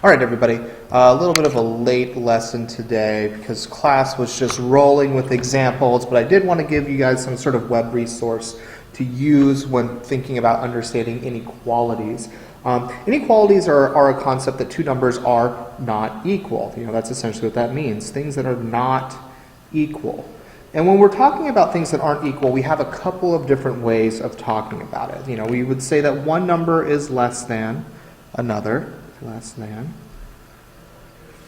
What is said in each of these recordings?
All right, everybody, a little bit of a late lesson today because class was just rolling with examples, but I did want to give you guys some sort of web resource to use when thinking about understanding inequalities. Inequalities are a concept that two numbers are not equal. That's essentially what that means, things that are not equal. And when we're talking about things that aren't equal, we have a couple of different ways of talking about it. We would say that one number is less than another. Less than.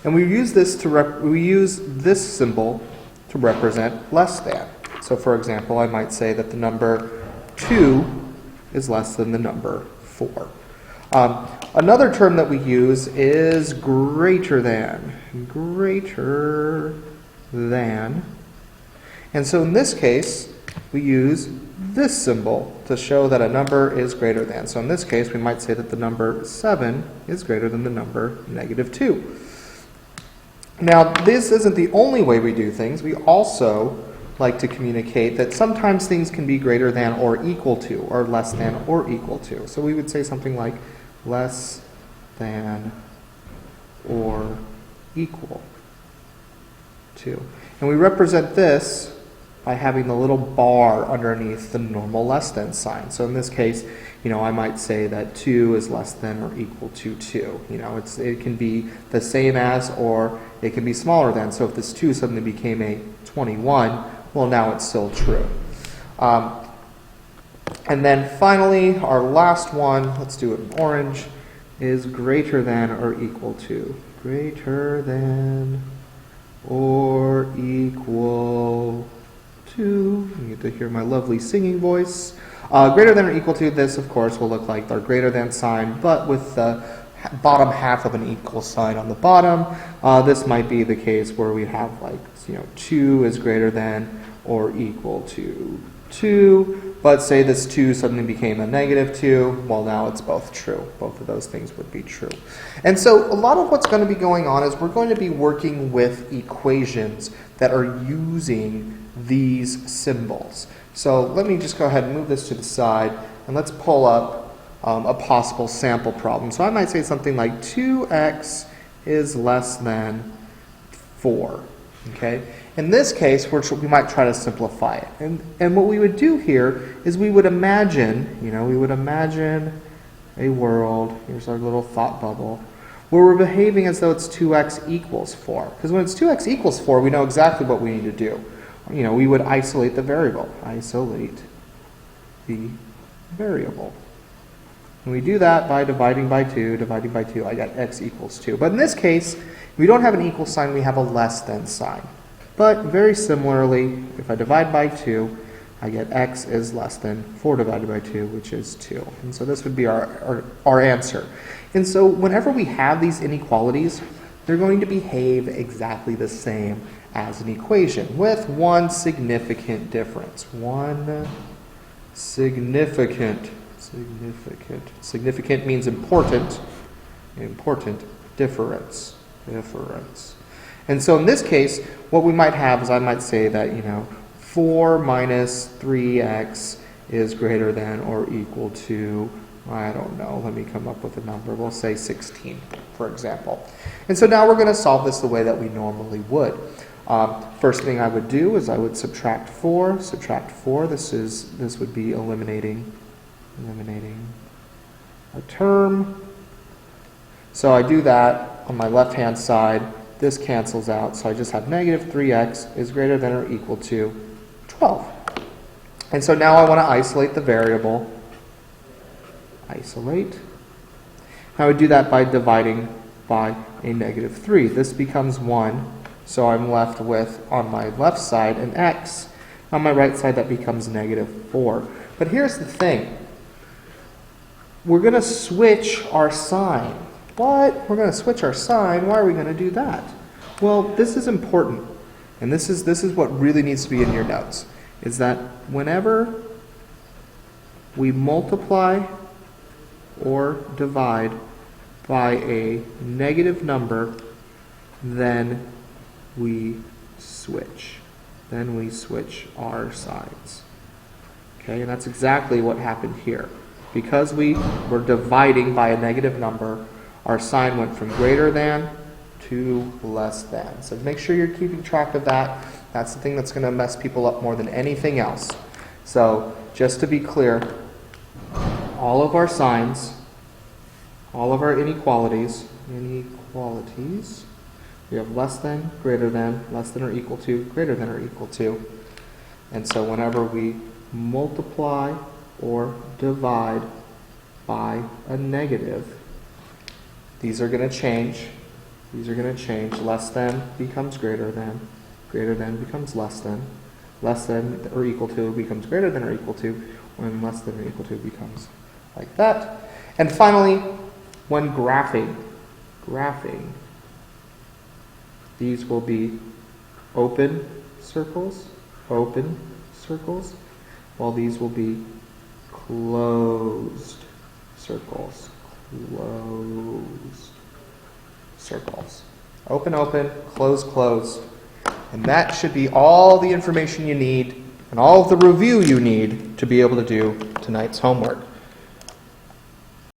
And we use this symbol to represent less than. So for example, I might say that the number 2 is less than the number 4. Another term that we use is greater than. Greater than. And so in this case, we use this symbol to show that a number is greater than. So in this case, we might say that the number 7 is greater than the number -2. Now, this isn't the only way we do things. We also like to communicate that sometimes things can be greater than or equal to, or less than or equal to. So we would say something like less than or equal to. And we represent this by having the little bar underneath the normal less than sign. So in this case, I might say that 2 is less than or equal to 2. It can be the same as, or it can be smaller than. So if this 2 suddenly became a 21, well, now it's still true. And then finally, our last one, let's do it in orange, is greater than or equal to. Greater than or equal to. You get to hear my lovely singing voice. Greater than or equal to, this of course will look like our greater than sign, but with the bottom half of an equal sign on the bottom. This might be the case where we have 2 is greater than or equal to 2, but say this 2 suddenly became a -2, well, now it's both true. Both of those things would be true. And so a lot of what's going to be going on is we're going to be working with equations that are using these symbols. So let me just go ahead and move this to the side, and let's pull up a possible sample problem. So I might say something like 2x is less than 4. Okay? In this case, we might try to simplify it. And what we would do here is we would imagine, a world, here's our little thought bubble, where we're behaving as though it's 2x equals 4. Because when it's 2x equals 4, we know exactly what we need to do. We would isolate the variable. Isolate the variable. And we do that by dividing by 2. Dividing by 2, I got x equals 2. But in this case, we don't have an equal sign, we have a less than sign. But very similarly, if I divide by 2, I get x is less than 4 divided by 2, which is 2. And so this would be our answer. And so whenever we have these inequalities, they're going to behave exactly the same as an equation, with one significant difference. One significant means important difference. And so in this case, what we might have is I might say that, 4 minus 3x is greater than or equal to, I don't know, let me come up with a number. We'll say 16, for example. And so now we're going to solve this the way that we normally would. First thing I would do is I would subtract 4. Subtract 4. This would be eliminating a term. So I do that on my left-hand side. This cancels out, so I just have -3x is greater than or equal to 12. And so now I want to isolate the variable. Isolate. I would do that by dividing by a -3. This becomes 1. So I'm left with, on my left side, an x. On my right side, that becomes -4. But here's the thing. We're going to switch our sign. What? We're going to switch our sign? Why are we going to do that? Well, this is important. And this is what really needs to be in your notes. Is that whenever we multiply or divide by a negative number, then we switch. Then we switch our sides. Okay, and that's exactly what happened here. Because we were dividing by a negative number, our sign went from greater than to less than. So make sure you're keeping track of that. That's the thing that's going to mess people up more than anything else. So just to be clear, all of our signs, all of our inequalities, we have less than or equal to, greater than or equal to. And so whenever we multiply or divide by a negative, these are going to change. These are going to change. Less than becomes greater than becomes less than or equal to becomes greater than or equal to, when less than or equal to becomes like that. And finally, when graphing, these will be open circles, while these will be closed circles, Open, close. And that should be all the information you need and all of the review you need to be able to do tonight's homework.